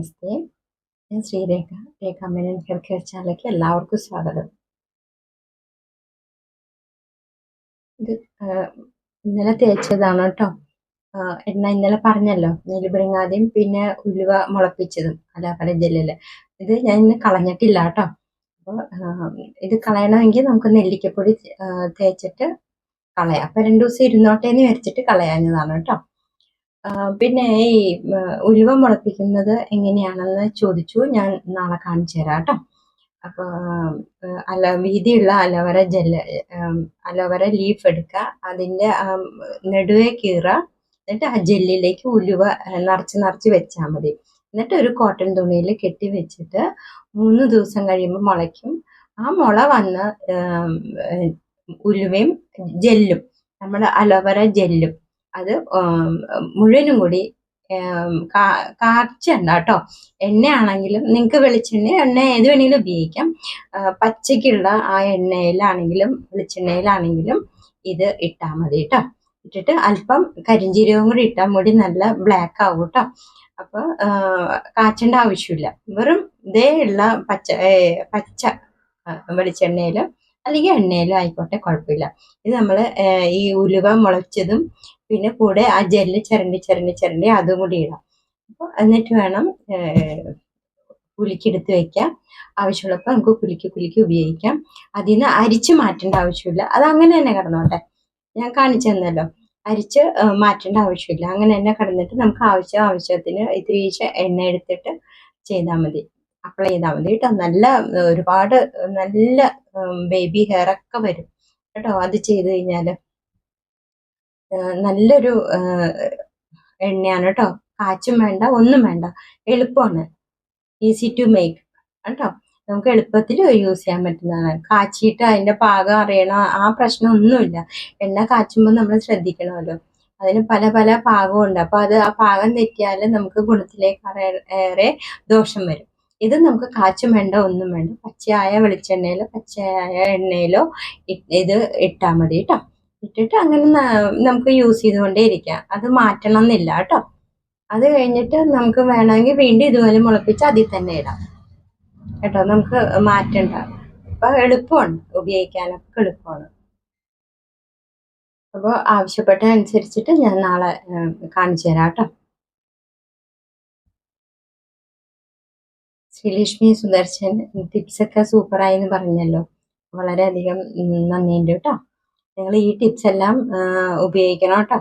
നമസ്തേ. ഞാൻ ശ്രീരേഖ. രേഖ Menon hair care ചാനലിലേക്ക് എല്ലാവർക്കും സ്വാഗതം. ഇത് ഇന്നലെ തേച്ചതാണ് കേട്ടോ. എണ്ണ ഇന്നലെ പറഞ്ഞല്ലോ, നെല്ലിബ്രിങ്ങാതിയും പിന്നെ ഉലുവ മുളപ്പിച്ചതും അലാപ്പന ജെല്ലില്. ഇത് ഞാൻ ഇന്ന് കളഞ്ഞിട്ടില്ല കേട്ടോ. അപ്പോൾ ഇത് കളയണമെങ്കിൽ നമുക്ക് നെല്ലിക്കപ്പൊടി തേച്ചിട്ട് കളയാം. അപ്പം 2 ദിവസം ഇരുന്നോട്ടേന്ന് വിചാരിച്ചിട്ട് കളയാഞ്ഞതാണ് കേട്ടോ. പിന്നെ ഈ ഉലുവ മുളപ്പിക്കുന്നത് എങ്ങനെയാണെന്ന് ചോദിച്ചു. ഞാൻ നാളെ കാണിച്ചു തരാം കേട്ടോ. അപ്പോൾ വീതിയുള്ള അലോവേര ജെല്ല്, അലോവേര ലീഫ് എടുക്കുക, അതിൻ്റെ നെടുവേ കീറുക, എന്നിട്ട് ആ ജെല്ലിലേക്ക് ഉലുവ നിറച്ച് വെച്ചാൽ മതി. എന്നിട്ട് ഒരു കോട്ടൺ തുണിയിൽ കെട്ടി വെച്ചിട്ട് 3 ദിവസം കഴിയുമ്പോൾ മുളയ്ക്കും. ആ മുള വന്ന് ഉലുവയും ജെല്ലും, നമ്മുടെ അലോവേര ജെല്ലും അത് മുഴുവനും കൂടി കാച്ച എണ്ണ കേട്ടോ. എണ്ണയാണെങ്കിലും നിങ്ങൾക്ക് എണ്ണ ഏത് വേണമെങ്കിലും ഉപയോഗിക്കാം. പച്ചയ്ക്കുള്ള ആ എണ്ണയിലാണെങ്കിലും വെളിച്ചെണ്ണയിലാണെങ്കിലും ഇത് ഇട്ടാൽ മതി കേട്ടോ. ഇട്ടിട്ട് അല്പം കരിഞ്ജീരകവും കൂടി ഇട്ടാൽ മുടി നല്ല ബ്ലാക്ക് ആവും കേട്ടോ. അപ്പോൾ കാച്ചേണ്ട ആവശ്യമില്ല. വെറും ഇതേ ഉള്ള പച്ച വെളിച്ചെണ്ണയിലും അല്ലെങ്കിൽ എണ്ണയിലും ആയിക്കോട്ടെ, കുഴപ്പമില്ല. ഇത് നമ്മൾ ഈ ഉലുവ മുളച്ചതും പിന്നെ കൂടെ ആ ജെല്ല് ചിരണ്ടി അതും കൂടി ഇടാം. അപ്പോൾ എന്നിട്ട് വേണം കുലുക്കിയെടുത്ത് വെക്കാം. ആവശ്യമുള്ളപ്പോൾ നമുക്ക് കുലുക്കി ഉപയോഗിക്കാം. അതിൽ നിന്ന് അരിച്ച് മാറ്റേണ്ട ആവശ്യമില്ല. അത് അങ്ങനെ തന്നെ കിടന്നോട്ടെ. ഞാൻ കാണിച്ചു തന്നല്ലോ, അരിച്ച് മാറ്റേണ്ട ആവശ്യമില്ല. അങ്ങനെ തന്നെ കിടന്നിട്ട് നമുക്ക് ആവശ്യത്തിന് ഇത്തിരി എണ്ണ എടുത്തിട്ട് ചെയ്താൽ മതി, അപ്ലൈ ചെയ്താൽ മതി കേട്ടോ. ഒരുപാട് നല്ല ബേബി ഹെയർ ഒക്കെ വരും കേട്ടോ അത് ചെയ്ത് കഴിഞ്ഞാൽ. നല്ലൊരു എണ്ണയാണ് കേട്ടോ. കാച്ചും വേണ്ട, ഒന്നും വേണ്ട, എളുപ്പമാണ്. ഈസി ടു മേക്ക് കേട്ടോ. നമുക്ക് എളുപ്പത്തിൽ യൂസ് ചെയ്യാൻ പറ്റുന്നതാണ്. കാച്ചിയിട്ട് അതിൻ്റെ പാകം അറിയണം, ആ പ്രശ്നമൊന്നുമില്ല. എണ്ണ കാച്ചുമ്പോൾ നമ്മൾ ശ്രദ്ധിക്കണമല്ലോ, അതിന് പല പാകമുണ്ട്. അപ്പോൾ ആ പാകം തെറ്റിയാൽ നമുക്ക് ഗുണത്തിലേറെ ദോഷം വരും. ഇത് നമുക്ക് കാച്ചും വേണ്ട, ഒന്നും വേണ്ട. പച്ചയായ വെളിച്ചെണ്ണയിലോ പച്ചയായ എണ്ണയിലോ ഇത് ഇട്ടാൽ മതി കേട്ടോ. ഇട്ടിട്ട് അങ്ങനെ നമുക്ക് യൂസ് ചെയ്തുകൊണ്ടേ ഇരിക്കാം. അത് മാറ്റണം എന്നില്ല കേട്ടോ. അത് കഴിഞ്ഞിട്ട് നമുക്ക് വേണമെങ്കിൽ വീണ്ടും ഇതുപോലെ മുളപ്പിച്ച് അതിൽ തന്നെ ഇടാം കേട്ടോ. നമുക്ക് മാറ്റണ്ട. അപ്പം എളുപ്പമാണ്, ഉപയോഗിക്കാനൊക്കെ എളുപ്പമാണ്. അപ്പോൾ ആവശ്യപ്പെട്ട അനുസരിച്ചിട്ട് ഞാൻ നാളെ കാണിച്ചു തരാം കേട്ടോ. ശ്രീലക്ഷ്മി സുദർശൻ ടിപ്സൊക്കെ സൂപ്പറായി എന്ന് പറഞ്ഞല്ലോ, വളരെയധികം നന്ദിയുണ്ട് കേട്ടോ. നിങ്ങൾ ഈ ടിപ്സ് എല്ലാം ഉപയോഗിക്കണം കേട്ടോ.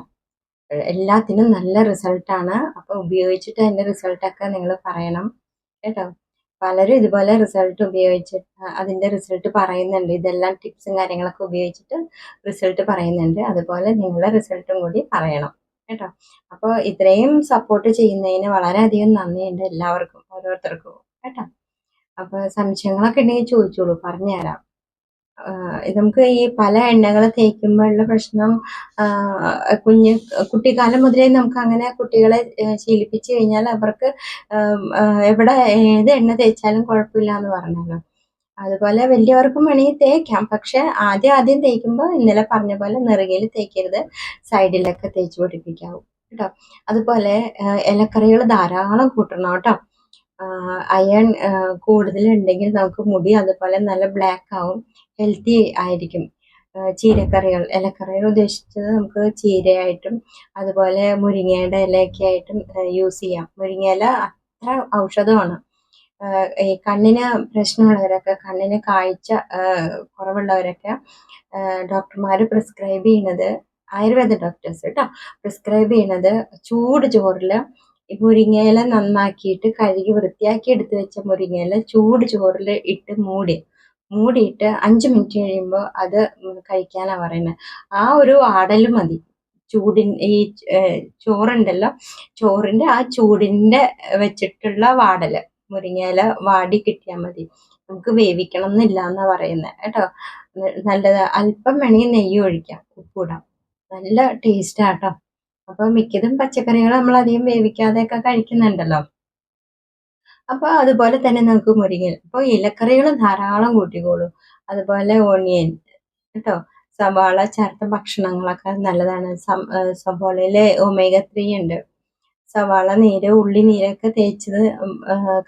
എല്ലാത്തിനും നല്ല റിസൾട്ടാണ്. അപ്പോൾ ഉപയോഗിച്ചിട്ട് അതിൻ്റെ റിസൾട്ടൊക്കെ നിങ്ങൾ പറയണം കേട്ടോ. പലരും ഇതുപോലെ റിസൾട്ട് ഉപയോഗിച്ചിട്ട് അതിൻ്റെ റിസൾട്ട് പറയുന്നുണ്ട്. ഇതെല്ലാം ടിപ്സും കാര്യങ്ങളൊക്കെ ഉപയോഗിച്ചിട്ട് റിസൾട്ട് പറയുന്നുണ്ട്. അതുപോലെ നിങ്ങളുടെ റിസൾട്ടും കൂടി പറയണം കേട്ടോ. അപ്പോൾ ഇത്രയും സപ്പോർട്ട് ചെയ്യുന്നതിന് വളരെയധികം നന്ദിയുണ്ട് എല്ലാവർക്കും, ഓരോരുത്തർക്കും കേട്ടോ. അപ്പോൾ സംശയങ്ങളൊക്കെ ഉണ്ടെങ്കിൽ ചോദിച്ചോളൂ, പറഞ്ഞുതരാം. നമുക്ക് ഈ പല എണ്ണകൾ തേക്കുമ്പോഴുള്ള പ്രശ്നം, കുട്ടിക്കാലം മുതലേ നമുക്ക് അങ്ങനെ കുട്ടികളെ ശീലിപ്പിച്ചു കഴിഞ്ഞാൽ അവർക്ക് ഏത് എണ്ണ തേച്ചാലും കുഴപ്പമില്ല എന്ന് പറഞ്ഞല്ലോ. അതുപോലെ വലിയവർക്കും വേണമെങ്കിൽ തേക്കാം. പക്ഷെ ആദ്യം തേക്കുമ്പോൾ ഇന്നലെ പറഞ്ഞ പോലെ നെറുകയിൽ തേക്കരുത്, സൈഡിലൊക്കെ തേച്ച് പിടിപ്പിക്കാവും കേട്ടോ. അതുപോലെ ഇലക്കറികൾ ധാരാളം കൂട്ടണം കേട്ടോ. അയൺ കൂടുതലുണ്ടെങ്കിൽ നമുക്ക് മുടി അതുപോലെ നല്ല ബ്ലാക്ക് ആവും, ഹെൽത്തി ആയിരിക്കും. ചീരക്കറികൾ, ഇലക്കറികൾ ഉദ്ദേശിച്ചത് നമുക്ക് ചീരയായിട്ടും അതുപോലെ മുരിങ്ങയുടെ ഇലയൊക്കെ ആയിട്ടും യൂസ് ചെയ്യാം. മുരിങ്ങയില അത്ര ഔഷധമാണ്. ഈ കണ്ണിന് പ്രശ്നമുള്ളവരൊക്കെ, കണ്ണിന് കാഴ്ച കുറവുള്ളവരൊക്കെ ഡോക്ടർമാർ പ്രിസ്ക്രൈബ് ചെയ്യുന്നത്, ആയുർവേദ ഡോക്ടേഴ്സ് കേട്ടോ, പ്രിസ്ക്രൈബ് ചെയ്യുന്നത് ചൂട് ചോറിൽ ഈ മുരിങ്ങയില നന്നാക്കിയിട്ട് കഴുകി വൃത്തിയാക്കി എടുത്ത് വെച്ച മുരിങ്ങയില ചൂട് ചോറിൽ ഇട്ട് മൂടിയിട്ട് 5 മിനിറ്റ് കഴിയുമ്പോൾ അത് കഴിക്കാനാണ് പറയുന്നത്. ആ ഒരു ആടൽ മതി. ഈ ചോറുണ്ടല്ലോ, ചോറിൻ്റെ ആ ചൂടിൻ്റെ വെച്ചിട്ടുള്ള വാടല് മുരിങ്ങയില വാടി കിട്ടിയാൽ മതി. നമുക്ക് വേവിക്കണം എന്നില്ല എന്നാണ് പറയുന്നത് കേട്ടോ. നല്ലത്. അല്പം വേണമെങ്കിൽ നെയ്യ് ഒഴിക്കാം, ഉപ്പിടാം, നല്ല ടേസ്റ്റാട്ടോ. അപ്പോൾ മിക്കതും പച്ചക്കറികൾ നമ്മൾ അധികം വേവിക്കാതെയൊക്കെ കഴിക്കുന്നുണ്ടല്ലോ. അപ്പോൾ അതുപോലെ തന്നെ നമുക്ക് മുരിങ്ങയില, അപ്പോൾ ഇലക്കറികൾ ധാരാളം കൂട്ടിക്കോളൂ. അതുപോലെ ഓണിയൻ കേട്ടോ, സവാള ചേർത്ത ഭക്ഷണങ്ങളൊക്കെ നല്ലതാണ്. സവാളയിൽ ഒമേഗ 3 ഉണ്ട്. സവാള നീര്, ഉള്ളി നീരൊക്കെ തേച്ചത്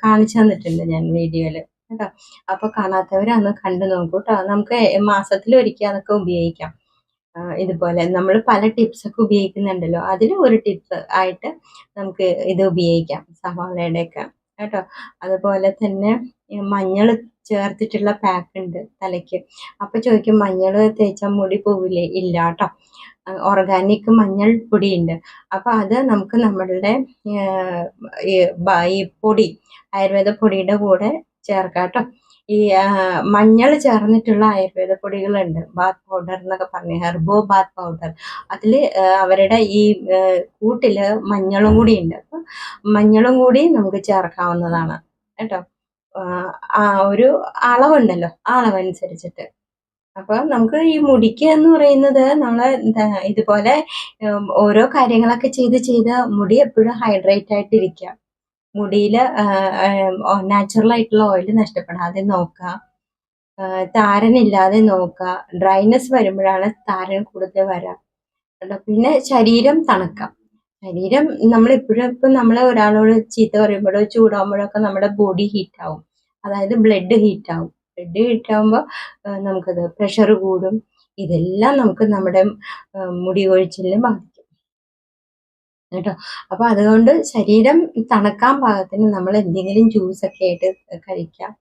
കാണിച്ചു തന്നിട്ടുണ്ട് ഞാൻ വീഡിയോയില് കേട്ടോ. അപ്പൊ കാണാത്തവരൊന്ന് കണ്ടു നോക്കൂ കേട്ടോ. നമുക്ക് മാസത്തിലൊരിക്കൽ അതൊക്കെ ഉപയോഗിക്കാം. ഇതുപോലെ നമ്മൾ പല ടിപ്സൊക്കെ ഉപയോഗിക്കുന്നുണ്ടല്ലോ, അതിൽ ഒരു ടിപ്സ് ആയിട്ട് നമുക്ക് ഇത് ഉപയോഗിക്കാം, സവാളയുടെയൊക്കെ കേട്ടോ. അതുപോലെ തന്നെ മഞ്ഞൾ ചേർത്തിട്ടുള്ള പാക്ക് ഉണ്ട് തലയ്ക്ക്. അപ്പൊ ചോദിക്കും മഞ്ഞൾ തേച്ചാൽ മുടി പോവില്ലേ? ഇല്ല കേട്ടോ. ഓർഗാനിക് മഞ്ഞൾ പൊടിയുണ്ട്. അപ്പൊ അത് നമുക്ക് നമ്മളുടെ ഈ പൊടി, ആയുർവേദ പൊടിയുടെ കൂടെ ചേർക്കാം കേട്ടോ. ഈ മഞ്ഞൾ ചേർന്നിട്ടുള്ള ആയുർവേദ പൊടികളുണ്ട്, ബാത്ത് പൗഡർ എന്നൊക്കെ പറഞ്ഞ്, ഹെർബോ ബാത്ത് പൗഡർ. അതിൽ അവരുടെ ഈ കൂട്ടില് മഞ്ഞളും കൂടി ഉണ്ട്. അപ്പൊ മഞ്ഞളും കൂടി നമുക്ക് ചേർക്കാവുന്നതാണ് കേട്ടോ. ഒരു അളവുണ്ടല്ലോ, ആ അളവനുസരിച്ചിട്ട്. അപ്പൊ നമുക്ക് ഈ മുടിക്ക് എന്ന് പറയുന്നത് നമ്മള് ഇതുപോലെ ഓരോ കാര്യങ്ങളൊക്കെ ചെയ്ത് മുടി എപ്പോഴും ഹൈഡ്രേറ്റ് ആയിട്ടിരിക്കുക. മുടിയില് നാച്ചുറൽ ആയിട്ടുള്ള ഓയിൽ നഷ്ടപ്പെടാതെ നോക്കുക, താരനില്ലാതെ നോക്കുക. ഡ്രൈനെസ് വരുമ്പോഴാണ് താരൻ കൂടുതൽ വരാം. പിന്നെ ശരീരം തണുക്കാം. ശരീരം നമ്മളെപ്പോഴും ഇപ്പം നമ്മൾ ഒരാളോട് ചീത്ത പറയുമ്പോഴോ ചൂടാകുമ്പോഴോ ഒക്കെ നമ്മുടെ ബോഡി ഹീറ്റ് ആവും, അതായത് ബ്ലഡ് ഹീറ്റ് ആവും. ബ്ലഡ് ഹീറ്റ് ആകുമ്പോൾ നമുക്കത് പ്രഷർ കൂടും. ഇതെല്ലാം നമുക്ക് നമ്മുടെ മുടി കൊഴിച്ചിലിനെ ബാധിക്കും കേട്ടോ. അപ്പൊ അതുകൊണ്ട് ശരീരം തണുക്കാൻ പാകത്തിന് നമ്മൾ എന്തെങ്കിലും ജ്യൂസൊക്കെ ആയിട്ട് കഴിക്കാം.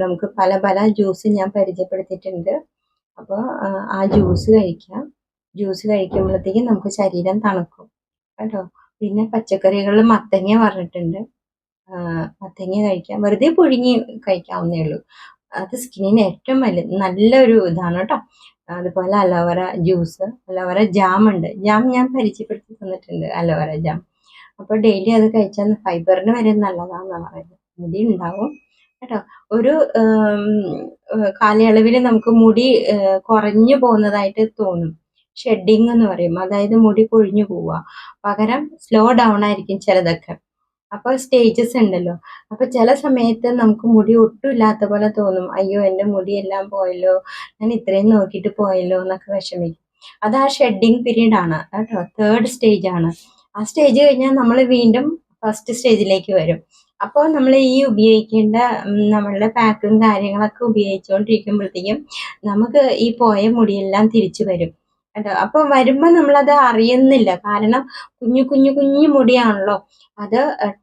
നമുക്ക് പല പല ജ്യൂസ് ഞാൻ പരിചയപ്പെടുത്തിയിട്ടുണ്ട്. അപ്പോൾ ആ ജ്യൂസ് കഴിക്കാം. ജ്യൂസ് കഴിക്കുമ്പോഴത്തേക്കും നമുക്ക് ശരീരം തണുക്കും കേട്ടോ. പിന്നെ പച്ചക്കറികളിൽ മത്തങ്ങ പറഞ്ഞിട്ടുണ്ട്, മത്തങ്ങ കഴിക്കാം, വെറുതെ പുഴുങ്ങി കഴിക്കാവുന്നേ ഉള്ളൂ. അത് സ്കിന്നിന് ഏറ്റവും നല്ലൊരു ഇതാണ് കേട്ടോ. അതുപോലെ അലോവേറ ജ്യൂസ്, അലോവേറ ജാം ഉണ്ട്. ജാം ഞാൻ പരിചയപ്പെടുത്തി തന്നിട്ടുണ്ട്, അലോവേറ ജാം. അപ്പോൾ ഡെയിലി അത് കഴിച്ചാൽ ഫൈബറിന് വരെ നല്ലതാണെന്നാണ് പറയുന്നത്. മുടി ഉണ്ടാവും കേട്ടോ. ഒരു കാലയളവിൽ നമുക്ക് മുടി കുറഞ്ഞു പോകുന്നതായിട്ട് തോന്നും, ഷെഡിങ് എന്ന് പറയും, അതായത് മുടി കൊഴിഞ്ഞു പോവുക. പകരം സ്ലോ ഡൗൺ ആയിരിക്കും ചിലതൊക്കെ. അപ്പൊ സ്റ്റേജസ് ഉണ്ടല്ലോ. അപ്പൊ ചില സമയത്ത് നമുക്ക് മുടി ഒട്ടും ഇല്ലാത്ത പോലെ തോന്നും, അയ്യോ എൻ്റെ മുടിയെല്ലാം പോയല്ലോ, ഞാൻ ഇത്രയും നോക്കിയിട്ട് പോയല്ലോ എന്നൊക്കെ വിഷമിക്കും. അത് ആ ഷെഡിങ് പീരീഡ് ആണ് കേട്ടോ, 3rd സ്റ്റേജ് ആണ്. ആ സ്റ്റേജ് കഴിഞ്ഞാൽ നമ്മൾ വീണ്ടും ഫസ്റ്റ് സ്റ്റേജിലേക്ക് വരും. അപ്പോൾ നമ്മൾ ഈ ഉപയോഗിക്കേണ്ട നമ്മളുടെ പാക്കും കാര്യങ്ങളൊക്കെ ഉപയോഗിച്ചുകൊണ്ടിരിക്കുമ്പോഴത്തേക്കും നമുക്ക് ഈ പോയ മുടിയെല്ലാം തിരിച്ചു വരും കേട്ടോ. അപ്പൊ വരുമ്പോൾ നമ്മളത് അറിയുന്നില്ല, കാരണം കുഞ്ഞു കുഞ്ഞു കുഞ്ഞു മുടിയാണല്ലോ. അത്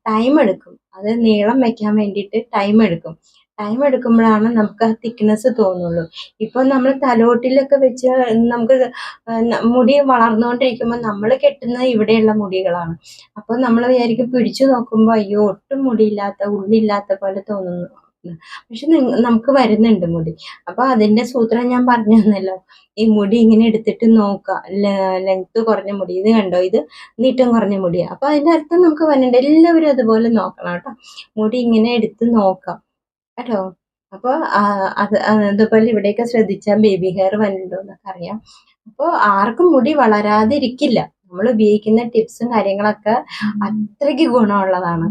ടൈം എടുക്കും, അത് നീളം വെക്കാൻ വേണ്ടിയിട്ട് ടൈം എടുക്കും. ടൈം എടുക്കുമ്പോഴാണ് നമുക്ക് ആ തിക്നെസ് തോന്നുള്ളൂ. ഇപ്പൊ നമ്മൾ തലോട്ടിലൊക്കെ വെച്ച് നമുക്ക് മുടി വളർന്നുകൊണ്ടിരിക്കുമ്പോൾ നമ്മൾ കെട്ടുന്നത് ഇവിടെയുള്ള മുടികളാണ്. അപ്പോൾ നമ്മൾ വിചാരിക്കും, പിടിച്ചു നോക്കുമ്പോൾ അയ്യോ ഒട്ടും മുടിയില്ലാത്ത, ഉള്ളില്ലാത്ത പോലെ തോന്നുന്നു. പക്ഷെ നമുക്ക് വരുന്നുണ്ട് മുടി. അപ്പൊ അതിന്റെ സൂത്രം ഞാൻ പറഞ്ഞു തന്നല്ലോ. ഈ മുടി ഇങ്ങനെ എടുത്തിട്ട് നോക്കുക, ലെങ്ത് കുറഞ്ഞ മുടി, ഇത് കണ്ടോ, ഇത് നീട്ടം കുറഞ്ഞ മുടിയാ. അപ്പൊ അതിന്റെ അർത്ഥം നമുക്ക് വരുന്നുണ്ട്. എല്ലാവരും അതുപോലെ നോക്കണം കേട്ടോ. മുടി ഇങ്ങനെ എടുത്ത് നോക്കാം കേട്ടോ. അപ്പോൾ അത് അതുപോലെ ഇവിടെയൊക്കെ ശ്രദ്ധിച്ചാൽ ബേബി ഹെയർ വരുന്നുണ്ടോ എന്നൊക്കെ അറിയാം. അപ്പോൾ ആർക്കും മുടി വളരാതിരിക്കില്ല. നമ്മൾ ഉപയോഗിക്കുന്ന ടിപ്സും കാര്യങ്ങളൊക്കെ അത്രയ്ക്ക് ഗുണമുള്ളതാണ്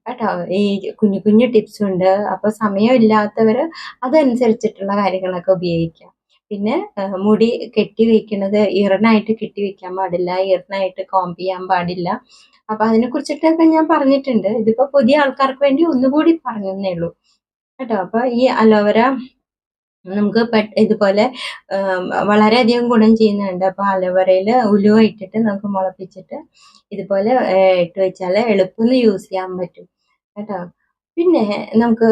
കേട്ടോ. ഈ കുഞ്ഞു കുഞ്ഞു ടിപ്സ് ഉണ്ട്. അപ്പൊ സമയമില്ലാത്തവര് അതനുസരിച്ചിട്ടുള്ള കാര്യങ്ങളൊക്കെ ഉപയോഗിക്കാം. പിന്നെ മുടി കെട്ടി വെക്കുന്നത് ഇറനായിട്ട് കെട്ടി വെക്കാൻ പാടില്ല, ഇറനായിട്ട് കോംബ് ചെയ്യാൻ പാടില്ല. അപ്പൊ അതിനെ കുറിച്ചിട്ടൊക്കെ ഞാൻ പറഞ്ഞിട്ടുണ്ട്. ഇതിപ്പോ പുതിയ ആൾക്കാർക്ക് വേണ്ടി ഒന്നുകൂടി പറഞ്ഞേ ഉള്ളൂ കേട്ടോ. അപ്പൊ ഈ അലോവേര നമുക്ക് ഇതുപോലെ വളരെയധികം ഗുണം ചെയ്യുന്നുണ്ട്. അപ്പൊ അലോവേരയിൽ ഉലുവ ഇട്ടിട്ട് നമുക്ക് മുളപ്പിച്ചിട്ട് ഇതുപോലെ ഇട്ട് വെച്ചാൽ എളുപ്പം യൂസ് ചെയ്യാൻ പറ്റും കേട്ടോ. പിന്നെ നമുക്ക്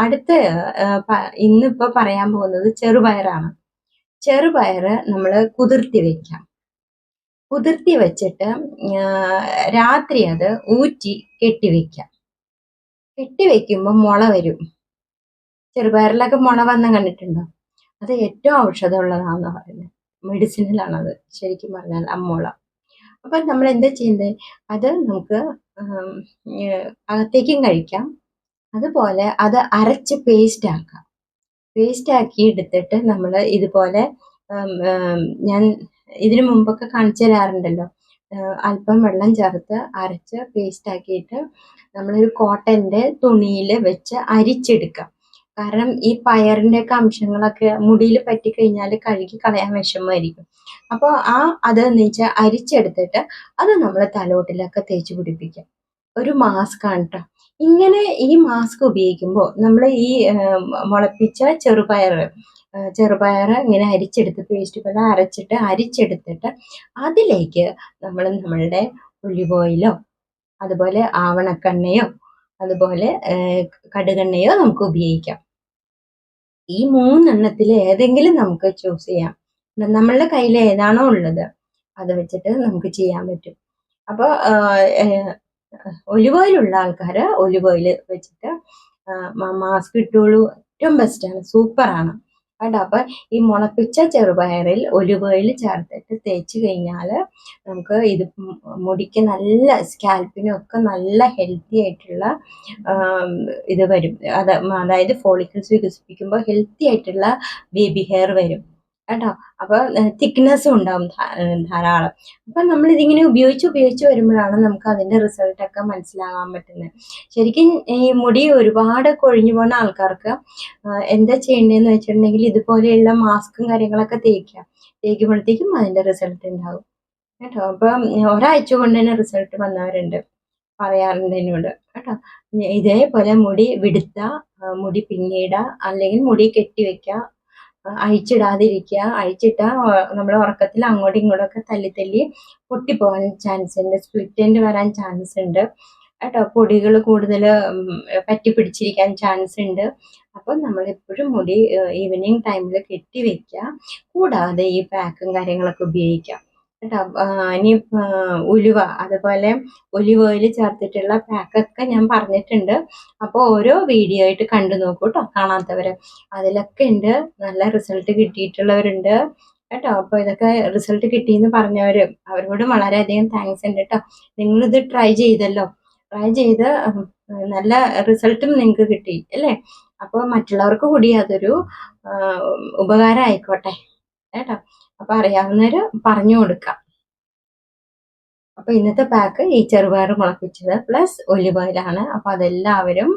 അടുത്ത ഇന്നിപ്പോ പറയാൻ പോകുന്നത് ചെറുപയറാണ്. ചെറുപയർ നമ്മൾ കുതിർത്തി വെക്കാം. കുതിർത്തി വെച്ചിട്ട് രാത്രി അത് ഊറ്റി കെട്ടിവെക്കാം. കെട്ടിവെക്കുമ്പോൾ മുള വരും. ചെറുപയറിലൊക്കെ മുള വന്ന കണ്ടിട്ടുണ്ടോ? അത് ഏറ്റവും ഔഷധമുള്ളതാണെന്ന് പറയുന്നത്, മെഡിസിനലാണത് ശരിക്കും പറഞ്ഞാൽ അമ്മോള. അപ്പൊ നമ്മൾ എന്താ ചെയ്യുന്നത്, അത് നമുക്ക് അകത്തേക്കും കഴിക്കാം. അതുപോലെ അത് അരച്ച് പേസ്റ്റ് ആക്കാം. പേസ്റ്റ് ആക്കി എടുത്തിട്ട് നമ്മൾ ഇതുപോലെ ഞാൻ ഇതിനു മുമ്പൊക്കെ കാണിച്ചു തരാറുണ്ടല്ലോ, അല്പം വെള്ളം ചേർത്ത് അരച്ച് പേസ്റ്റ് ആക്കിയിട്ട് നമ്മളൊരു കോട്ടൻ്റെ തുണിയിൽ വെച്ച് അരിച്ചെടുക്കാം. കാരണം ഈ പയറിന്റെ ഒക്കെ അംശങ്ങളൊക്കെ മുടിയിൽ പറ്റിക്കഴിഞ്ഞാൽ കഴുകി കളയാൻ വിഷമമായിരിക്കും. അപ്പോൾ അതെന്ന് വെച്ചാൽ അരിച്ചെടുത്തിട്ട് അത് നമ്മൾ തലോട്ടിലൊക്കെ തേച്ച് പിടിപ്പിക്കാം. ഒരു മാസ്കാണ് ട്ടോ. ഇങ്ങനെ ഈ മാസ്ക് ഉപയോഗിക്കുമ്പോൾ നമ്മൾ ഈ മുളപ്പിച്ച ചെറുപയർ ഇങ്ങനെ അരിച്ചെടുത്ത് പേസ്റ്റ് പോലെ അരിച്ചെടുത്തിട്ട് അതിലേക്ക് നമ്മളുടെ ഒലിവ് ഓയിലോ അതുപോലെ ആവണക്കെണ്ണയോ അതുപോലെ കടുകെണ്ണയോ നമുക്ക് ഉപയോഗിക്കാം. ഈ 3 എണ്ണത്തിൽ ഏതെങ്കിലും നമുക്ക് ചൂസ് ചെയ്യാം. നമ്മളുടെ കയ്യിൽ ഏതാണോ ഉള്ളത് അത് വെച്ചിട്ട് നമുക്ക് ചെയ്യാൻ പറ്റും. അപ്പോൾ ഒലിവ് ഓയിൽ ഉള്ള ആൾക്കാർ ഒലിവ് ഓയിൽ വെച്ചിട്ട് മാസ്ക് ഇട്ടോളൂ. ഏറ്റവും ബെസ്റ്റാണ്, സൂപ്പറാണ് കേട്ടോ. അപ്പം ഈ മുളപ്പിച്ച ചെറുപയറിൽ ഒലിവ് ഓയിൽ ചേർത്തിട്ട് തേച്ച് കഴിഞ്ഞാൽ നമുക്ക് ഇത് മുടിക്ക് നല്ല സ്കാൽപ്പിനും ഒക്കെ നല്ല ഹെൽത്തി ആയിട്ടുള്ള ഇത് വരും. അതായത് ഫോളിക്കിൾസ് വികസിപ്പിക്കുമ്പോൾ ഹെൽത്തി ആയിട്ടുള്ള ബേബി ഹെയർ വരും കേട്ടോ. അപ്പോൾ തിക്നെസ്സും ഉണ്ടാവും ധാരാളം. അപ്പം നമ്മളിതിങ്ങനെ ഉപയോഗിച്ച് വരുമ്പോഴാണ് നമുക്ക് അതിൻ്റെ റിസൾട്ടൊക്കെ മനസ്സിലാകാൻ പറ്റുന്നത്. ശരിക്കും ഈ മുടി ഒരുപാട് കൊഴിഞ്ഞു പോകുന്ന ആൾക്കാർക്ക് എന്താ ചെയ്യേണ്ടതെന്ന് വെച്ചിട്ടുണ്ടെങ്കിൽ ഇതുപോലെയുള്ള മാസ്കും കാര്യങ്ങളൊക്കെ തേക്കുമ്പോഴത്തേക്കും അതിൻ്റെ റിസൾട്ട് ഉണ്ടാകും കേട്ടോ. അപ്പം ഒരാഴ്ച കൊണ്ട് തന്നെ റിസൾട്ട് വന്നവരുണ്ട്, പറയാറുണ്ട് എന്നോട് കേട്ടോ. ഇതേപോലെ മുടി മുടി പിന്നീടുക, അല്ലെങ്കിൽ മുടി കെട്ടിവെക്കുക, അഴിച്ചിടാതിരിക്കുക. അഴിച്ചിട്ടാൽ നമ്മുടെ ഉറക്കത്തിൽ അങ്ങോട്ടും ഇങ്ങോട്ടൊക്കെ തല്ലി പൊട്ടിപ്പോകാൻ ചാൻസ് ഉണ്ട്, സ്പ്ലിറ്റ് എൻഡ് വരാൻ ചാൻസ് ഉണ്ട് കേട്ടോ. പൊടികൾ കൂടുതൽ പറ്റി പിടിച്ചിരിക്കാൻ ചാൻസ് ഉണ്ട്. അപ്പം നമ്മളെപ്പോഴും മുടി ഈവനിങ് ടൈമിൽ കെട്ടി വെക്കുക. കൂടാതെ ഈ പാക്കും കാര്യങ്ങളൊക്കെ ഉപയോഗിക്കാം കേട്ടോ. ഇനി ഉലുവ അതുപോലെ ഒലിവ് ഓയിൽ ചേർത്തിട്ടുള്ള പാക്കൊക്കെ ഞാൻ പറഞ്ഞിട്ടുണ്ട്. അപ്പോൾ ഓരോ വീഡിയോ ആയിട്ട് കണ്ടു നോക്കൂ കേട്ടോ, കാണാത്തവർ. അതിലൊക്കെ ഉണ്ട്, നല്ല റിസൾട്ട് കിട്ടിയിട്ടുള്ളവരുണ്ട് കേട്ടോ. അപ്പോൾ ഇതൊക്കെ റിസൾട്ട് കിട്ടിയെന്ന് പറഞ്ഞവർ, അവരോടും വളരെയധികം താങ്ക്സ് ഉണ്ട് കേട്ടോ. നിങ്ങളിത് ട്രൈ ചെയ്തല്ലോ, ട്രൈ ചെയ്ത് നല്ല റിസൾട്ടും നിങ്ങൾക്ക് കിട്ടി അല്ലേ. അപ്പോൾ മറ്റുള്ളവർക്ക് കൂടി അതൊരു ഉപകാരം ആയിക്കോട്ടെ കേട്ടോ. അപ്പോൾ അറിയാവുന്നവർ പറഞ്ഞു കൊടുക്കാം. അപ്പോൾ ഇന്നത്തെ പാക്ക് ഈ ചെറുപയർ മുളപ്പിച്ചത് പ്ലസ് ഒലിവ് ഓയിലാണ്. അപ്പോൾ അതെല്ലാവരും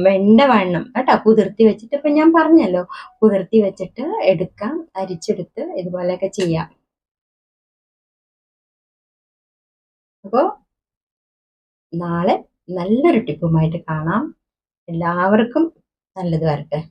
വെണ്ടവണ്ണം കേട്ടോ കുതിർത്തി വെച്ചിട്ട്, ഇപ്പം ഞാൻ പറഞ്ഞല്ലോ, കുതിർത്തി വെച്ചിട്ട് എടുക്കാം, അരിച്ചെടുത്ത് ഇതുപോലെയൊക്കെ ചെയ്യാം. അപ്പോൾ നാളെ നല്ലൊരു ടിപ്പുമായിട്ട് കാണാം. എല്ലാവർക്കും നല്ലത് വരട്ടെ.